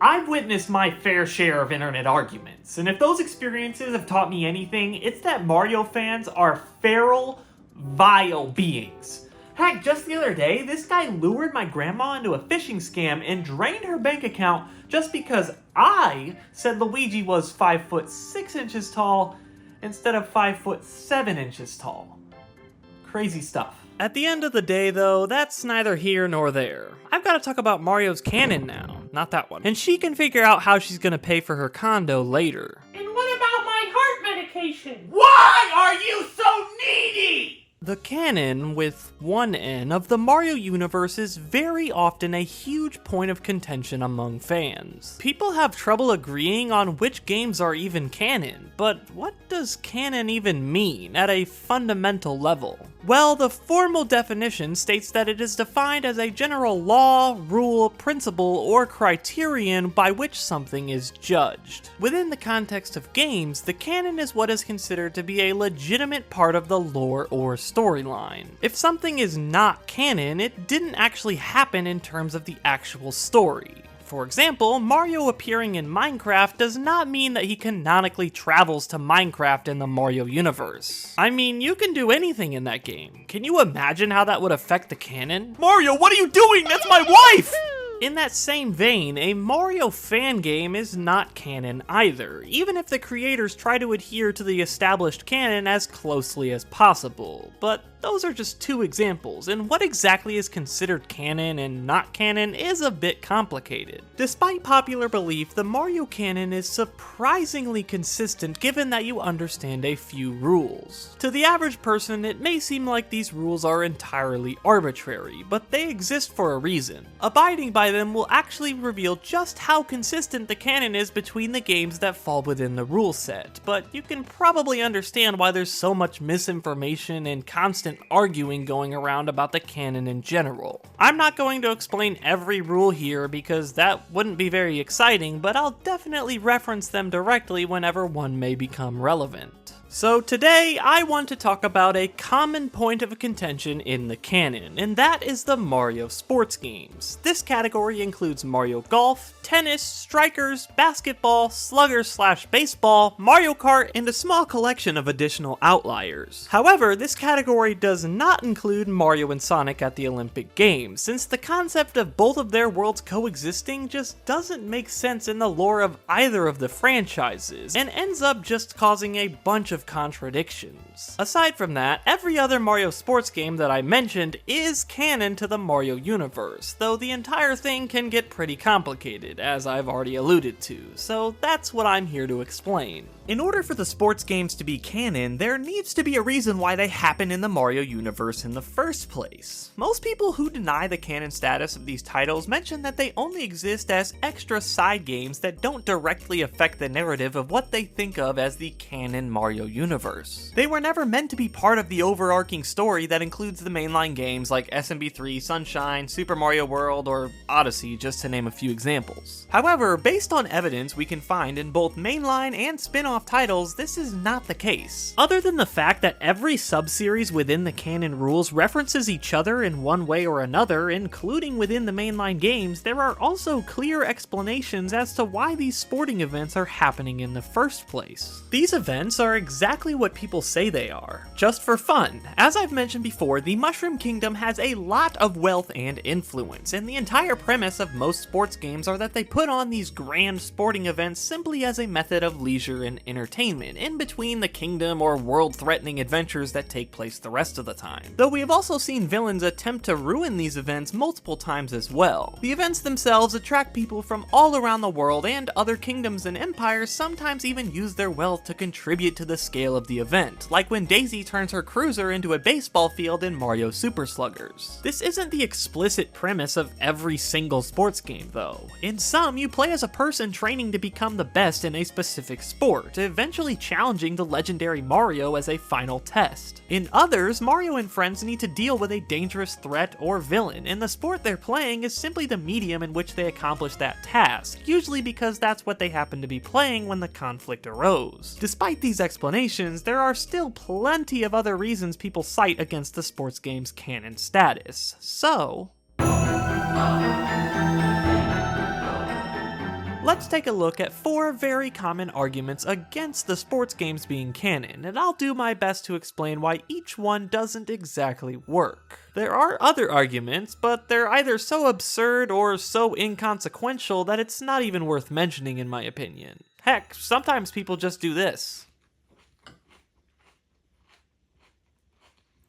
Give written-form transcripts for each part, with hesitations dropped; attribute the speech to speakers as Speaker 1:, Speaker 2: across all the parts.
Speaker 1: I've witnessed my fair share of internet arguments, and if those experiences have taught me anything, it's that Mario fans are feral, vile beings. Heck, just the other day, this guy lured my grandma into a phishing scam and drained her bank account just because I said Luigi was 5 foot 6 inches tall instead of 5 foot 7 inches tall. Crazy stuff.
Speaker 2: At the end of the day, though, that's neither here nor there. I've got to talk about Mario's Canon now, not that one. And she can figure out how she's gonna pay for her condo later.
Speaker 3: And what about my heart medication?
Speaker 1: Why are you so needy?
Speaker 2: The canon, with one N, of the Mario universe is very often a huge point of contention among fans. People have trouble agreeing on which games are even canon, but what does canon even mean at a fundamental level? Well, the formal definition states that it is defined as a general law, rule, principle, or criterion by which something is judged. Within the context of games, the canon is what is considered to be a legitimate part of the lore or storyline. If something is not canon, it didn't actually happen in terms of the actual story. For example, Mario appearing in Minecraft does not mean that he canonically travels to Minecraft in the Mario universe. I mean, you can do anything in that game. Can you imagine how that would affect the canon?
Speaker 1: Mario, what are you doing? That's my wife!
Speaker 2: In that same vein, a Mario fan game is not canon either, even if the creators try to adhere to the established canon as closely as possible. But those are just two examples, and what exactly is considered canon and not canon is a bit complicated. Despite popular belief, the Mario canon is surprisingly consistent given that you understand a few rules. To the average person, it may seem like these rules are entirely arbitrary, but they exist for a reason. Abiding by them will actually reveal just how consistent the canon is between the games that fall within the rule set, but you can probably understand why there's so much misinformation and constant arguing going around about the canon in general. I'm not going to explain every rule here because that wouldn't be very exciting, but I'll definitely reference them directly whenever one may become relevant. So today, I want to talk about a common point of contention in the canon, and that is the Mario sports games. This category includes Mario Golf, tennis, strikers, basketball, sluggers/baseball, Mario Kart, and a small collection of additional outliers. However, this category does not include Mario and Sonic at the Olympic Games, since the concept of both of their worlds coexisting just doesn't make sense in the lore of either of the franchises, and ends up just causing a bunch of contradictions. Aside from that, every other Mario sports game that I mentioned is canon to the Mario universe, though the entire thing can get pretty complicated, as I've already alluded to, so that's what I'm here to explain.
Speaker 1: In order for the sports games to be canon, there needs to be a reason why they happen in the Mario universe in the first place. Most people who deny the canon status of these titles mention that they only exist as extra side games that don't directly affect the narrative of what they think of as the canon Mario universe. They were never meant to be part of the overarching story that includes the mainline games like SMB3, Sunshine, Super Mario World, or Odyssey, just to name a few examples. However, based on evidence we can find in both mainline and spin-off titles, this is not the case. Other than the fact that every sub-series within the canon rules references each other in one way or another, including within the mainline games, there are also clear explanations as to why these sporting events are happening in the first place. These events are exactly what people say they are, just for fun. As I've mentioned before, the Mushroom Kingdom has a lot of wealth and influence, and the entire premise of most sports games are that they put on these grand sporting events simply as a method of leisure and entertainment in between the kingdom or world-threatening adventures that take place the rest of the time. Though we have also seen villains attempt to ruin these events multiple times as well. The events themselves attract people from all around the world, and other kingdoms and empires sometimes even use their wealth to contribute to the scale of the event, like when Daisy turns her cruiser into a baseball field in Mario Super Sluggers. This isn't the explicit premise of every single sports game though. In some, you play as a person training to become the best in a specific sport, eventually challenging the legendary Mario as a final test. In others, Mario and friends need to deal with a dangerous threat or villain, and the sport they're playing is simply the medium in which they accomplish that task, usually because that's what they happen to be playing when the conflict arose. Despite these explanations, there are still plenty of other reasons people cite against the sports game's canon status. So
Speaker 2: Let's take a look at 4 very common arguments against the sports games being canon, and I'll do my best to explain why each one doesn't exactly work. There are other arguments, but they're either so absurd or so inconsequential that it's not even worth mentioning in my opinion. Heck, sometimes people just do this.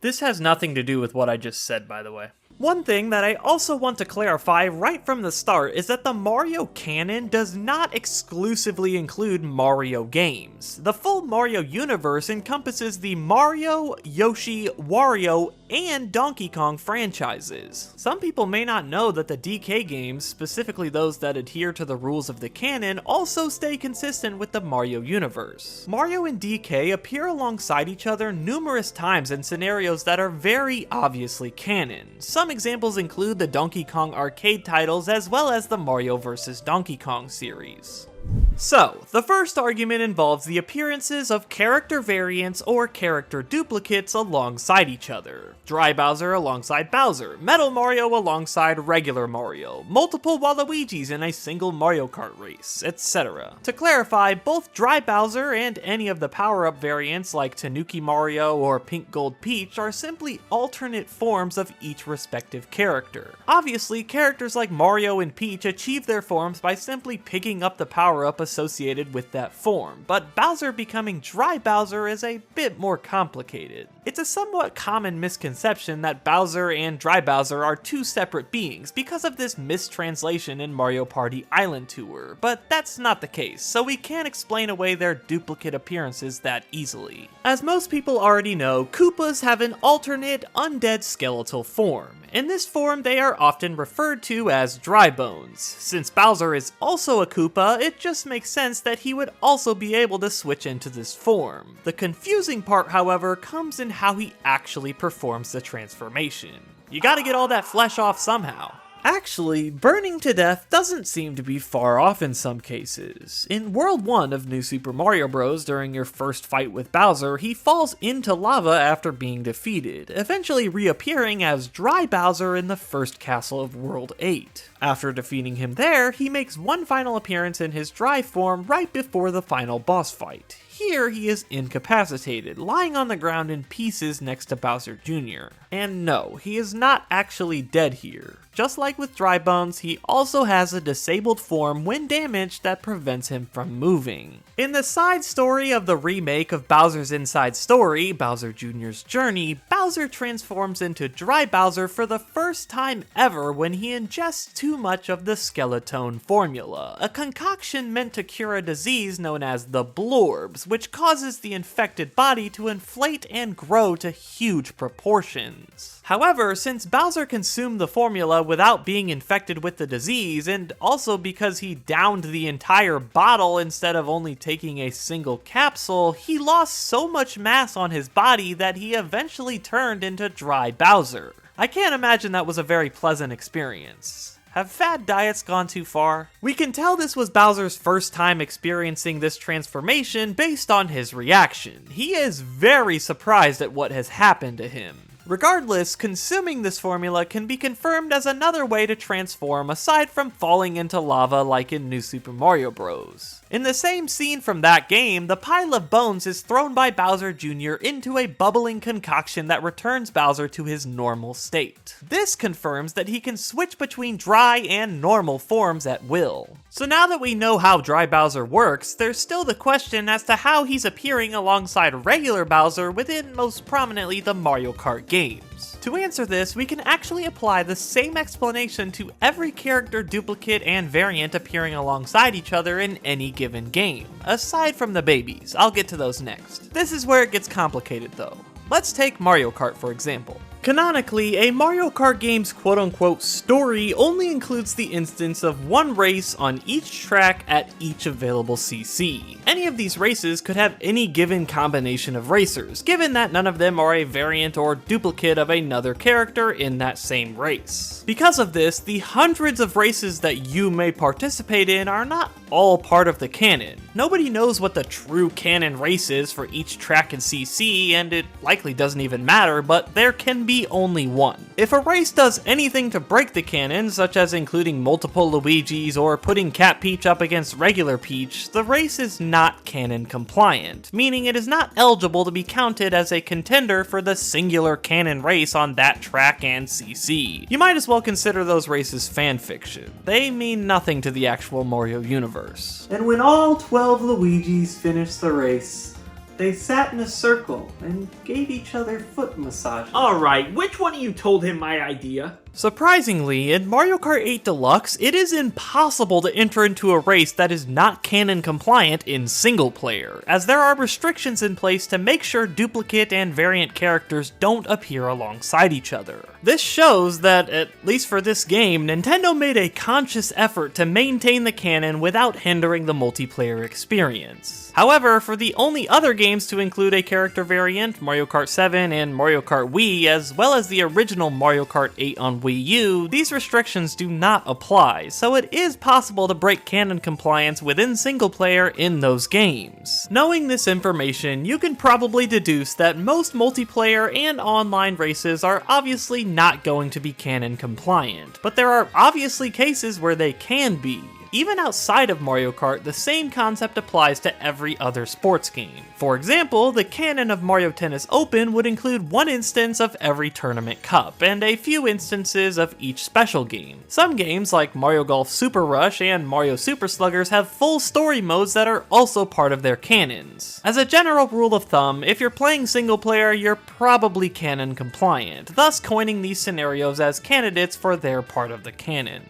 Speaker 2: This has nothing to do with what I just said, by the way. One thing that I also want to clarify right from the start is that the Mario canon does not exclusively include Mario games. The full Mario universe encompasses the Mario, Yoshi, Wario, and Donkey Kong franchises. Some people may not know that the DK games, specifically those that adhere to the rules of the canon, also stay consistent with the Mario universe. Mario and DK appear alongside each other numerous times in scenarios that are very obviously canon. Some examples include the Donkey Kong arcade titles as well as the Mario vs. Donkey Kong series. So, the first argument involves the appearances of character variants or character duplicates alongside each other. Dry Bowser alongside Bowser, Metal Mario alongside regular Mario, multiple Waluigis in a single Mario Kart race, etc. To clarify, both Dry Bowser and any of the power-up variants like Tanuki Mario or Pink Gold Peach are simply alternate forms of each respective character. Obviously, characters like Mario and Peach achieve their forms by simply picking up the power-up associated with that form, but Bowser becoming Dry Bowser is a bit more complicated. It's a somewhat common misconception that Bowser and Dry Bowser are two separate beings because of this mistranslation in Mario Party Island Tour, but that's not the case, so we can't explain away their duplicate appearances that easily. As most people already know, Koopas have an alternate, undead skeletal form. In this form, they are often referred to as dry bones. Since Bowser is also a Koopa, it just makes sense that he would also be able to switch into this form. The confusing part, however, comes in how he actually performs the transformation. You gotta get all that flesh off somehow. Actually, burning to death doesn't seem to be far off in some cases. In World 1 of New Super Mario Bros., during your first fight with Bowser, he falls into lava after being defeated, eventually reappearing as Dry Bowser in the first castle of World 8. After defeating him there, he makes one final appearance in his dry form right before the final boss fight. Here, he is incapacitated, lying on the ground in pieces next to Bowser Jr. And no, he is not actually dead here. Just like with Dry Bones, he also has a disabled form when damaged that prevents him from moving. In the side story of the remake of Bowser's Inside Story, Bowser Jr.'s Journey, Bowser transforms into Dry Bowser for the first time ever when he ingests too much of the Skeletone formula, a concoction meant to cure a disease known as the Blorbs, which causes the infected body to inflate and grow to huge proportions. However, since Bowser consumed the formula without being infected with the disease, and also because he downed the entire bottle instead of only taking a single capsule, he lost so much mass on his body that he eventually turned into Dry Bowser. I can't imagine that was a very pleasant experience. Have fad diets gone too far? We can tell this was Bowser's first time experiencing this transformation based on his reaction. He is very surprised at what has happened to him. Regardless, consuming this formula can be confirmed as another way to transform aside from falling into lava like in New Super Mario Bros. In the same scene from that game, the pile of bones is thrown by Bowser Jr. into a bubbling concoction that returns Bowser to his normal state. This confirms that he can switch between dry and normal forms at will. So now that we know how Dry Bowser works, there's still the question as to how he's appearing alongside regular Bowser within most prominently the Mario Kart games. To answer this, we can actually apply the same explanation to every character duplicate and variant appearing alongside each other in any given game, aside from the babies. I'll get to those next. This is where it gets complicated though. Let's take Mario Kart for example. Canonically, a Mario Kart game's quote-unquote story only includes the instance of one race on each track at each available CC. Any of these races could have any given combination of racers, given that none of them are a variant or duplicate of another character in that same race. Because of this, the hundreds of races that you may participate in are not all part of the canon. Nobody knows what the true canon race is for each track in CC, and it likely doesn't even matter, but there can be be only one. If a race does anything to break the canon, such as including multiple Luigis or putting Cat Peach up against regular Peach, the race is not canon compliant, meaning it is not eligible to be counted as a contender for the singular canon race on that track and CC. You might as well consider those races fanfiction. They mean nothing to the actual Mario universe.
Speaker 1: And when all 12 Luigis finished the race, they sat in a circle and gave each other foot massages.
Speaker 4: Alright, which one of you told him my idea?
Speaker 2: Surprisingly, in Mario Kart 8 Deluxe, it is impossible to enter into a race that is not canon compliant in single player, as there are restrictions in place to make sure duplicate and variant characters don't appear alongside each other. This shows that, at least for this game, Nintendo made a conscious effort to maintain the canon without hindering the multiplayer experience. However, for the only other games to include a character variant, Mario Kart 7 and Mario Kart Wii, as well as the original Mario Kart 8 on Wii U, these restrictions do not apply, so it is possible to break canon compliance within single player in those games. Knowing this information, you can probably deduce that most multiplayer and online races are obviously not going to be canon compliant, but there are obviously cases where they can be. Even outside of Mario Kart, the same concept applies to every other sports game. For example, the canon of Mario Tennis Open would include one instance of every tournament cup, and a few instances of each special game. Some games, like Mario Golf Super Rush and Mario Super Sluggers, have full story modes that are also part of their canons. As a general rule of thumb, if you're playing single player, you're probably canon compliant, thus coining these scenarios as candidates for their part of the canon.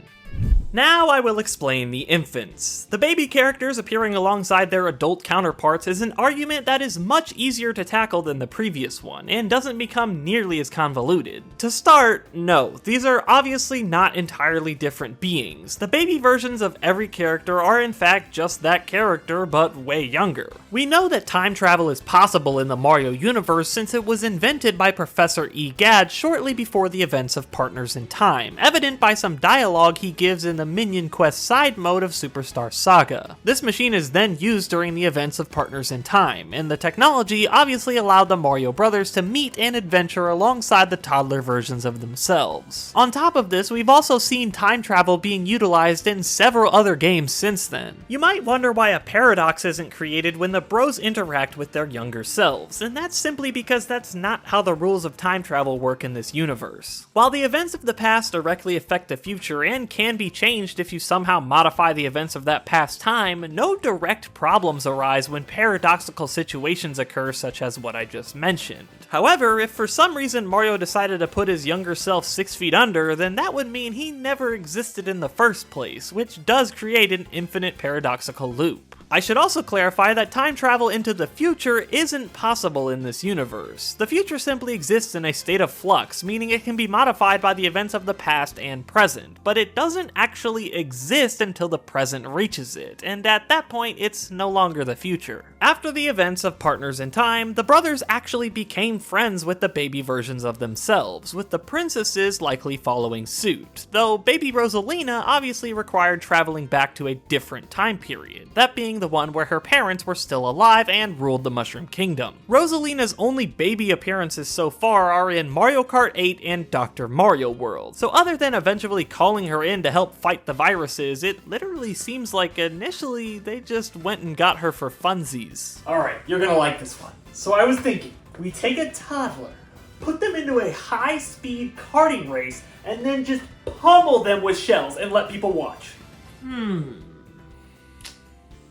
Speaker 2: Now I will explain the infants. The baby characters appearing alongside their adult counterparts is an argument that is much easier to tackle than the previous one, and doesn't become nearly as convoluted. To start, no, these are obviously not entirely different beings. The baby versions of every character are in fact just that character, but way younger. We know that time travel is possible in the Mario universe since it was invented by Professor E. Gadd shortly before the events of Partners in Time, evident by some dialogue he gives in the Minion Quest side mode of Superstar Saga. This machine is then used during the events of Partners in Time, and the technology obviously allowed the Mario brothers to meet and adventure alongside the toddler versions of themselves. On top of this, we've also seen time travel being utilized in several other games since then. You might wonder why a paradox isn't created when the bros interact with their younger selves, and that's simply because that's not how the rules of time travel work in this universe. While the events of the past directly affect the future and can be changed if you somehow modify the events of that past time, no direct problems arise when paradoxical situations occur such as what I just mentioned. However, if for some reason Mario decided to put his younger self 6 feet under, then that would mean he never existed in the first place, which does create an infinite paradoxical loop. I should also clarify that time travel into the future isn't possible in this universe. The future simply exists in a state of flux, meaning it can be modified by the events of the past and present, but it doesn't actually exist until the present reaches it, and at that point it's no longer the future. After the events of Partners in Time, the brothers actually became friends with the baby versions of themselves, with the princesses likely following suit, though baby Rosalina obviously required traveling back to a different time period, that being the one where her parents were still alive and ruled the Mushroom Kingdom. Rosalina's only baby appearances so far are in Mario Kart 8 and Dr. Mario World, so other than eventually calling her in to help fight the viruses, it literally seems like initially they just went and got her for funsies.
Speaker 4: Alright, you're gonna like this one. So I was thinking, we take a toddler, put them into a high-speed karting race, and then just pummel them with shells and let people watch.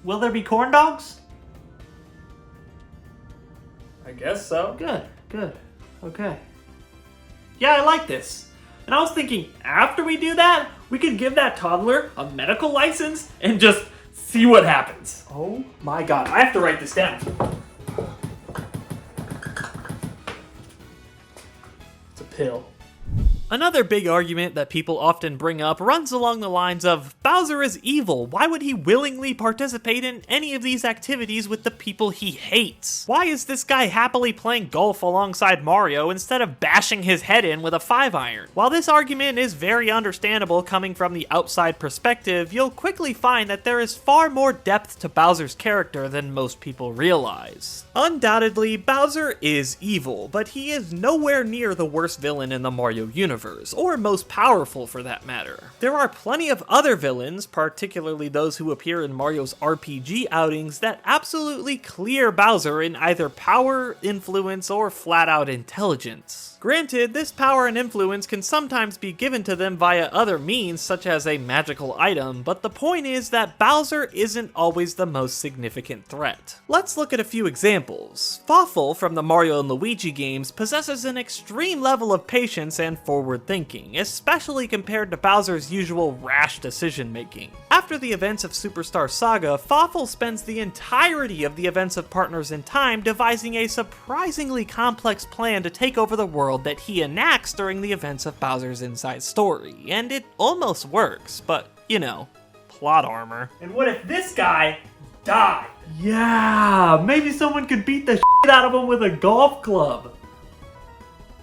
Speaker 4: Will there be corn dogs? I guess so.
Speaker 2: Good. Okay.
Speaker 4: Yeah, I like this. And I was thinking, after we do that, we could give that toddler a medical license and just see what happens. Oh my god, I have to write this down. It's a pill.
Speaker 2: Another big argument that people often bring up runs along the lines of, Bowser is evil, why would he willingly participate in any of these activities with the people he hates? Why is this guy happily playing golf alongside Mario instead of bashing his head in with a 5-iron? While this argument is very understandable coming from the outside perspective, you'll quickly find that there is far more depth to Bowser's character than most people realize. Undoubtedly, Bowser is evil, but he is nowhere near the worst villain in the Mario universe, or most powerful for that matter. There are plenty of other villains, particularly those who appear in Mario's RPG outings, that absolutely clear Bowser in either power, influence, or flat-out intelligence. Granted, this power and influence can sometimes be given to them via other means, such as a magical item, but the point is that Bowser isn't always the most significant threat. Let's look at a few examples. Fawful from the Mario and Luigi games possesses an extreme level of patience and forward thinking, especially compared to Bowser's usual rash decision making. After the events of Superstar Saga, Fawful spends the entirety of the events of Partners in Time devising a surprisingly complex plan to take over the world that he enacts during the events of Bowser's Inside Story, and it almost works, but, you know, plot armor.
Speaker 4: And what if this guy died? Yeah, maybe someone could beat the shit out of him with a golf club.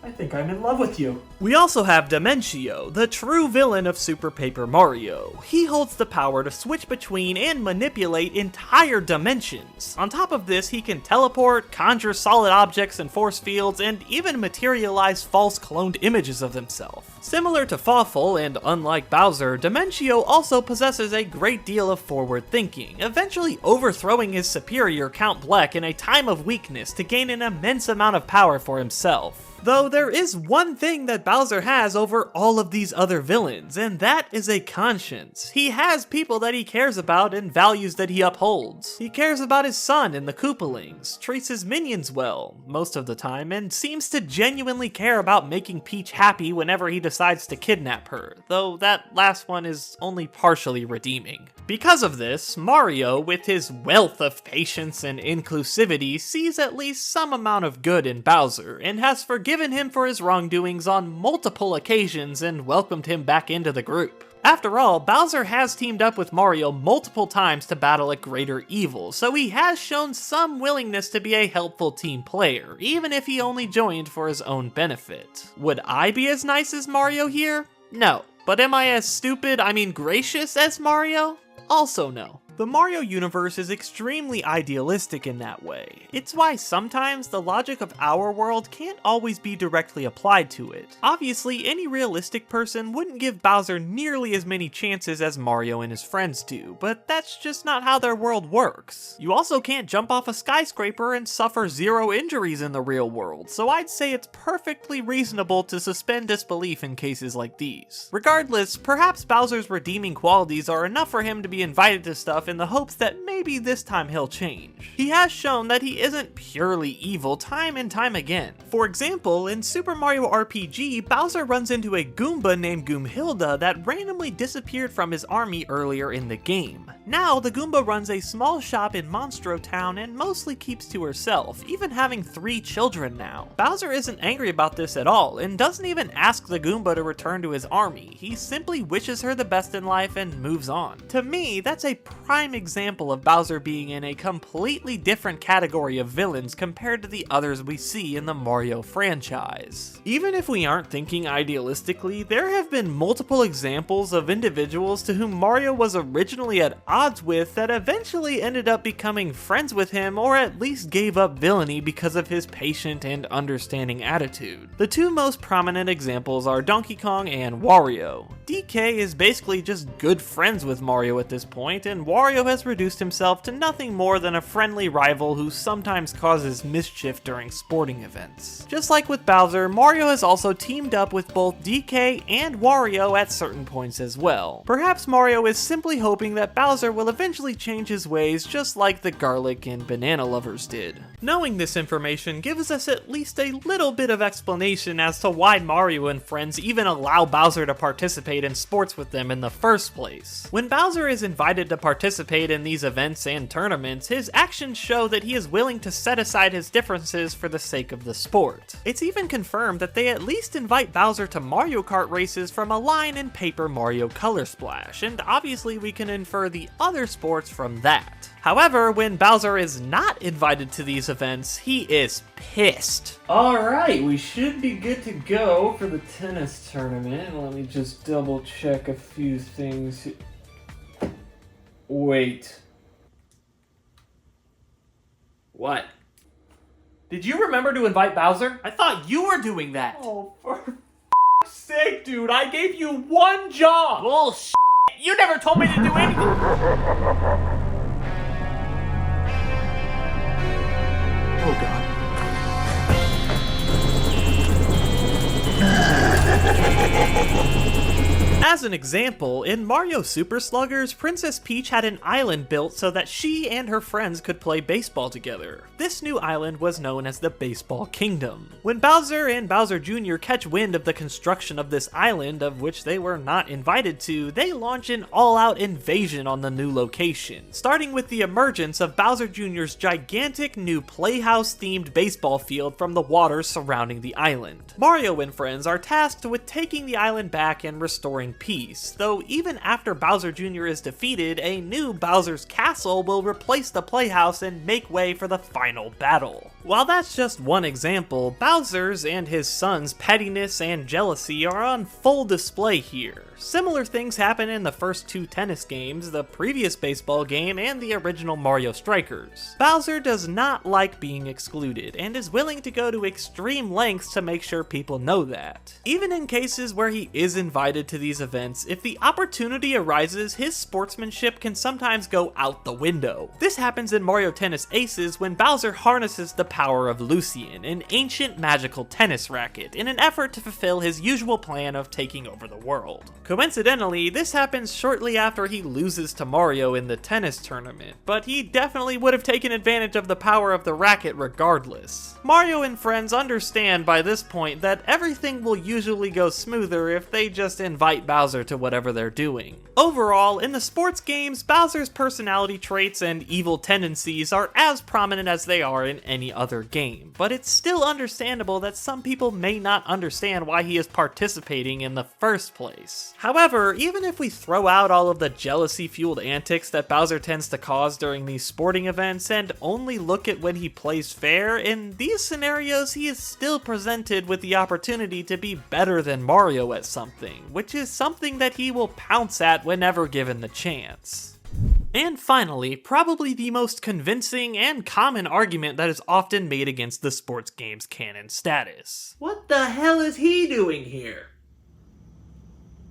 Speaker 4: I think I'm in love with you.
Speaker 2: We also have Dimentio, the true villain of Super Paper Mario. He holds the power to switch between and manipulate entire dimensions. On top of this, he can teleport, conjure solid objects and force fields, and even materialize false cloned images of himself. Similar to Fawful, and unlike Bowser, Dimentio also possesses a great deal of forward thinking, eventually overthrowing his superior Count Bleck in a time of weakness to gain an immense amount of power for himself. Though there is one thing that Bowser has over all of these other villains, and that is a conscience. He has people that he cares about and values that he upholds. He cares about his son and the Koopalings, treats his minions well, most of the time, and seems to genuinely care about making Peach happy whenever he decides to kidnap her, though that last one is only partially redeeming. Because of this, Mario, with his wealth of patience and inclusivity, sees at least some amount of good in Bowser, and has forgiven him for his wrongdoings on multiple occasions and welcomed him back into the group. After all, Bowser has teamed up with Mario multiple times to battle a greater evil, so he has shown some willingness to be a helpful team player, even if he only joined for his own benefit. Would I be as nice as Mario here? No. But am I as stupid, gracious as Mario? Also no. The Mario universe is extremely idealistic in that way. It's why sometimes the logic of our world can't always be directly applied to it. Obviously, any realistic person wouldn't give Bowser nearly as many chances as Mario and his friends do, but that's just not how their world works. You also can't jump off a skyscraper and suffer 0 injuries in the real world, so I'd say it's perfectly reasonable to suspend disbelief in cases like these. Regardless, perhaps Bowser's redeeming qualities are enough for him to be invited to stuff in the hopes that maybe this time he'll change. He has shown that he isn't purely evil time and time again. For example, in Super Mario RPG, Bowser runs into a Goomba named Goomhilda that randomly disappeared from his army earlier in the game. Now, the Goomba runs a small shop in Monstro Town and mostly keeps to herself, even having 3 children now. Bowser isn't angry about this at all, and doesn't even ask the Goomba to return to his army. He simply wishes her the best in life and moves on. To me, that's a prime example of Bowser being in a completely different category of villains compared to the others we see in the Mario franchise. Even if we aren't thinking idealistically, there have been multiple examples of individuals to whom Mario was originally at odds with that eventually ended up becoming friends with him, or at least gave up villainy because of his patient and understanding attitude. The 2 most prominent examples are Donkey Kong and Wario. DK is basically just good friends with Mario at this point, and Wario has reduced himself to nothing more than a friendly rival who sometimes causes mischief during sporting events. Just like with Bowser, Mario has also teamed up with both DK and Wario at certain points as well. Perhaps Mario is simply hoping that Bowser will eventually change his ways just like the garlic and banana lovers did. Knowing this information gives us at least a little bit of explanation as to why Mario and friends even allow Bowser to participate in sports with them in the first place. When Bowser is invited to participate participate in these events and tournaments, his actions show that he is willing to set aside his differences for the sake of the sport. It's even confirmed that they at least invite Bowser to Mario Kart races from a line in Paper Mario Color Splash, and obviously we can infer the other sports from that. However, when Bowser is not invited to these events, he is pissed.
Speaker 4: Alright, we should be good to go for the tennis tournament. Let me just double check a few things. Wait. What? Did you remember to invite Bowser?
Speaker 1: I thought you were doing that.
Speaker 4: Oh, for f***'s sake, dude, I gave you one job!
Speaker 1: Bullshit. You never told me to do anything.
Speaker 4: Oh god.
Speaker 2: As an example, in Mario Super Sluggers, Princess Peach had an island built so that she and her friends could play baseball together. This new island was known as the Baseball Kingdom. When Bowser and Bowser Jr. catch wind of the construction of this island, of which they were not invited to, they launch an all-out invasion on the new location, starting with the emergence of Bowser Jr.'s gigantic new Playhouse-themed baseball field from the waters surrounding the island. Mario and friends are tasked with taking the island back and restoring peace, though even after Bowser Jr. is defeated, a new Bowser's Castle will replace the Playhouse and make way for the final battle. While that's just one example, Bowser's and his son's pettiness and jealousy are on full display here. Similar things happen in the first two tennis games, the previous baseball game, and the original Mario Strikers. Bowser does not like being excluded, and is willing to go to extreme lengths to make sure people know that. Even in cases where he is invited to these events, if the opportunity arises, his sportsmanship can sometimes go out the window. This happens in Mario Tennis Aces when Bowser harnesses the power of Lucian, an ancient magical tennis racket, in an effort to fulfill his usual plan of taking over the world. Coincidentally, this happens shortly after he loses to Mario in the tennis tournament, but he definitely would have taken advantage of the power of the racket regardless. Mario and friends understand by this point that everything will usually go smoother if they just invite Bowser to whatever they're doing. Overall, in the sports games, Bowser's personality traits and evil tendencies are as prominent as they are in any other game, but it's still understandable that some people may not understand why he is participating in the first place. However, even if we throw out all of the jealousy-fueled antics that Bowser tends to cause during these sporting events and only look at when he plays fair, in these scenarios he is still presented with the opportunity to be better than Mario at something, which is something that he will pounce at whenever given the chance. And finally, probably the most convincing and common argument that is often made against the sports game's canon status.
Speaker 1: What the hell is he doing here?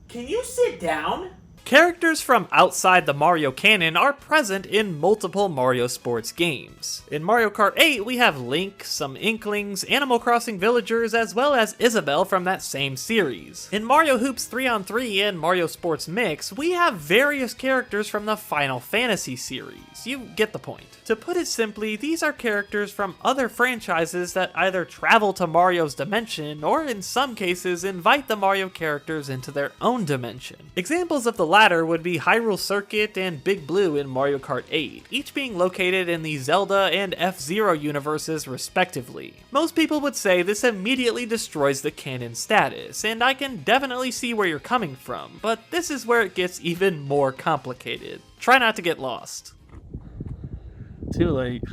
Speaker 1: Can you sit down?
Speaker 2: Characters from outside the Mario canon are present in multiple Mario sports games. In Mario Kart 8, we have Link, some Inklings, Animal Crossing villagers, as well as Isabelle from that same series. In Mario Hoops 3-on-3 and Mario Sports Mix, we have various characters from the Final Fantasy series. You get the point. To put it simply, these are characters from other franchises that either travel to Mario's dimension, or in some cases invite the Mario characters into their own dimension. Examples of the latter would be Hyrule Circuit and Big Blue in Mario Kart 8, each being located in the Zelda and F-Zero universes respectively. Most people would say this immediately destroys the canon status, and I can definitely see where you're coming from, but this is where it gets even more complicated. Try not to get lost.
Speaker 4: Too late.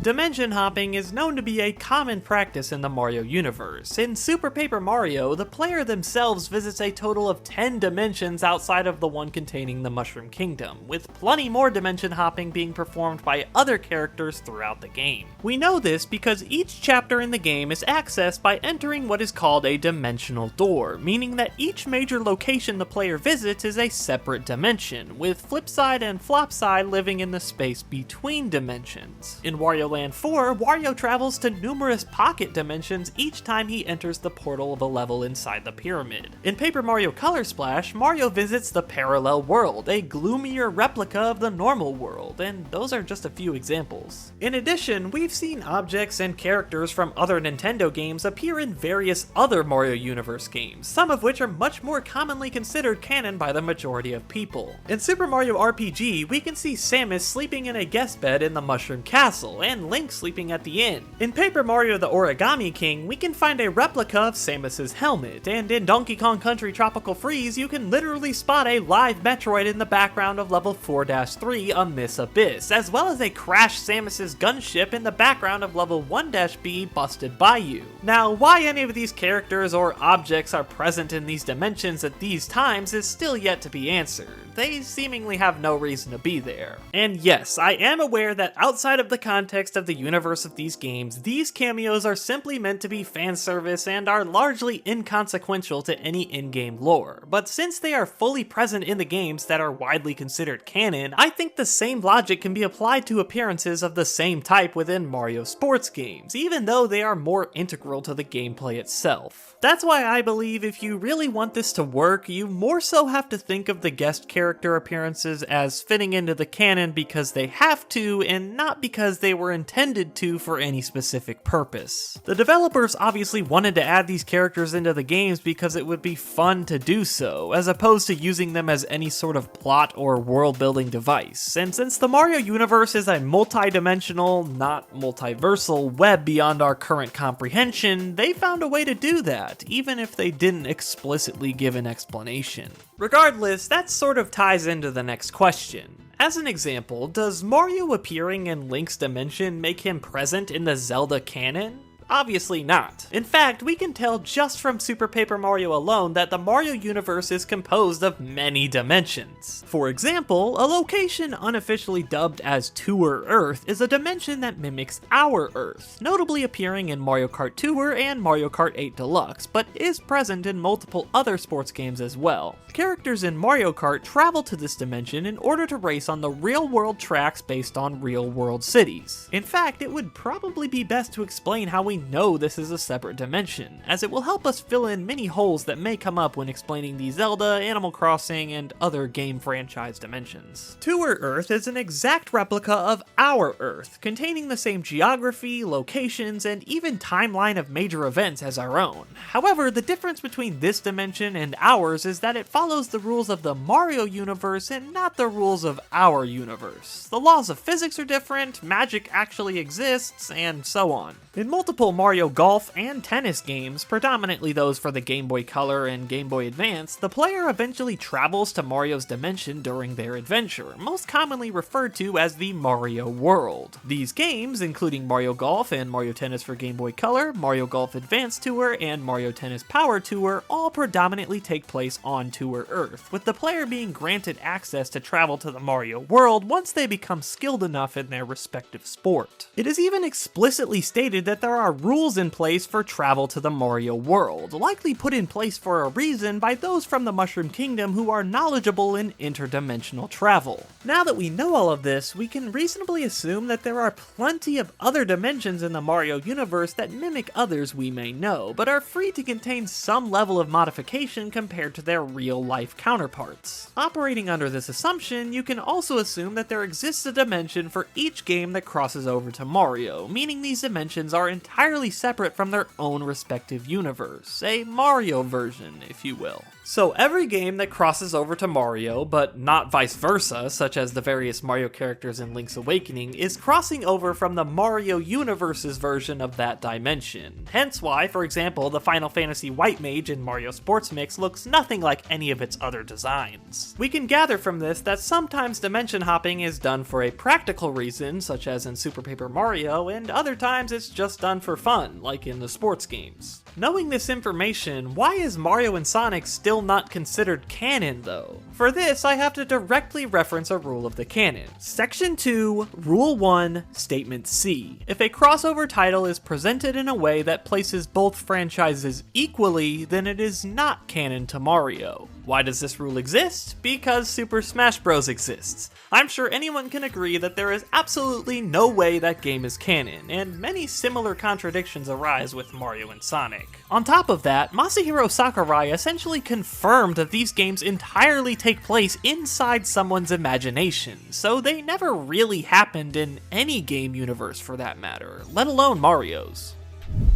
Speaker 2: Dimension hopping is known to be a common practice in the Mario universe. In Super Paper Mario, the player themselves visits a total of 10 dimensions outside of the one containing the Mushroom Kingdom, with plenty more dimension hopping being performed by other characters throughout the game. We know this because each chapter in the game is accessed by entering what is called a dimensional door, meaning that each major location the player visits is a separate dimension, with flip side and flop side living in the space between dimensions. In Wario Land 4, Wario travels to numerous pocket dimensions each time he enters the portal of a level inside the pyramid. In Paper Mario Color Splash, Mario visits the Parallel World, a gloomier replica of the normal world, and those are just a few examples. In addition, we've seen objects and characters from other Nintendo games appear in various other Mario Universe games, some of which are much more commonly considered canon by the majority of people. In Super Mario RPG, we can see Samus sleeping in a guest bed in the Mushroom Castle, and Link sleeping at the inn. In Paper Mario the Origami King, we can find a replica of Samus's helmet, and in Donkey Kong Country Tropical Freeze, you can literally spot a live Metroid in the background of level 4-3 Abyss Abyss, as well as a crashed Samus's gunship in the background of level 1-B Busted Bayou. Now, why any of these characters or objects are present in these dimensions at these times is still yet to be answered. They seemingly have no reason to be there. And yes, I am aware that outside of the context of the universe of these games, these cameos are simply meant to be fan service and are largely inconsequential to any in-game lore, but since they are fully present in the games that are widely considered canon, I think the same logic can be applied to appearances of the same type within Mario sports games, even though they are more integral to the gameplay itself. That's why I believe if you really want this to work, you more so have to think of the guest character appearances as fitting into the canon because they have to, and not because they were intended to for any specific purpose. The developers obviously wanted to add these characters into the games because it would be fun to do so, as opposed to using them as any sort of plot or world-building device. And since the Mario universe is a multi-dimensional, not multiversal, web beyond our current comprehension, they found a way to do that, even if they didn't explicitly give an explanation. Regardless, that sort of ties into the next question. As an example, does Mario appearing in Link's dimension make him present in the Zelda canon? Obviously not. In fact, we can tell just from Super Paper Mario alone that the Mario universe is composed of many dimensions. For example, a location unofficially dubbed as Tour Earth is a dimension that mimics our Earth, notably appearing in Mario Kart Tour and Mario Kart 8 Deluxe, but is present in multiple other sports games as well. Characters in Mario Kart travel to this dimension in order to race on the real-world tracks based on real-world cities. In fact, it would probably be best to explain how we know this is a separate dimension, as it will help us fill in many holes that may come up when explaining the Zelda, Animal Crossing, and other game franchise dimensions. Tour Earth is an exact replica of our Earth, containing the same geography, locations, and even timeline of major events as our own. However, the difference between this dimension and ours is that it follows the rules of the Mario universe and not the rules of our universe. The laws of physics are different, magic actually exists, and so on. In multiple Mario Golf and tennis games, predominantly those for the Game Boy Color and Game Boy Advance, the player eventually travels to Mario's dimension during their adventure, most commonly referred to as the Mario World. These games, including Mario Golf and Mario Tennis for Game Boy Color, Mario Golf Advance Tour, and Mario Tennis Power Tour, all predominantly take place on Tour Earth, with the player being granted access to travel to the Mario World once they become skilled enough in their respective sport. It is even explicitly stated that there are rules in place for travel to the Mario World, likely put in place for a reason by those from the Mushroom Kingdom who are knowledgeable in interdimensional travel. Now that we know all of this, we can reasonably assume that there are plenty of other dimensions in the Mario universe that mimic others we may know, but are free to contain some level of modification compared to their real-life counterparts. Operating under this assumption, you can also assume that there exists a dimension for each game that crosses over to Mario, meaning these dimensions are entirely separate from their own respective universe, a Mario version, if you will. So every game that crosses over to Mario, but not vice versa, such as the various Mario characters in Link's Awakening, is crossing over from the Mario universe's version of that dimension. Hence why, for example, the Final Fantasy White Mage in Mario Sports Mix looks nothing like any of its other designs. We can gather from this that sometimes dimension hopping is done for a practical reason, such as in Super Paper Mario, and other times it's just done for fun, like in the sports games. Knowing this information, why is Mario and Sonic still still not considered canon though. For this, I have to directly reference a rule of the canon. Section 2, Rule 1, Statement C. If a crossover title is presented in a way that places both franchises equally, then it is not canon to Mario. Why does this rule exist? Because Super Smash Bros. Exists. I'm sure anyone can agree that there is absolutely no way that game is canon, and many similar contradictions arise with Mario and Sonic. On top of that, Masahiro Sakurai essentially confirmed that these games entirely take place inside someone's imagination, so they never really happened in any game universe for that matter, let alone Mario's.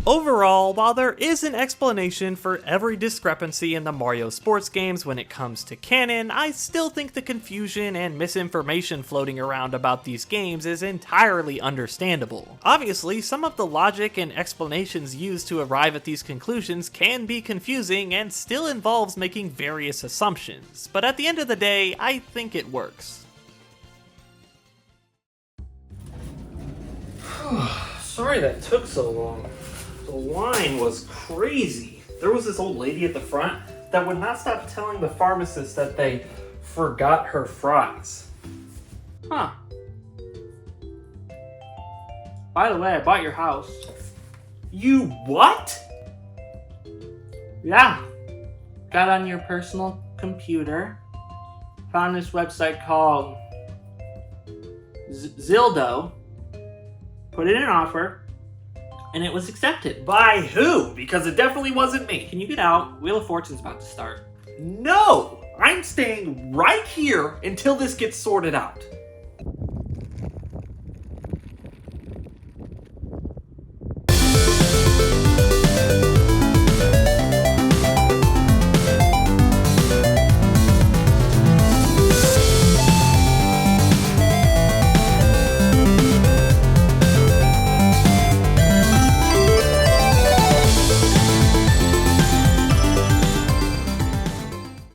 Speaker 2: Overall, while there is an explanation for every discrepancy in the Mario sports games when it comes to canon, I still think the confusion and misinformation floating around about these games is entirely understandable. Obviously, some of the logic and explanations used to arrive at these conclusions can be confusing and still involves making various assumptions, but at the end of the day, I think it works.
Speaker 4: Sorry that took so long. The line was crazy. There was this old lady at the front that would not stop telling the pharmacist that they forgot her fries. Huh. By the way, I bought your house. You what? Yeah. Got on your personal computer. Found this website called Zillow. Put in an offer. And it was accepted. By who? Because it definitely wasn't me. Can you get out? Wheel of Fortune's about to start. No! I'm staying right here until this gets sorted out.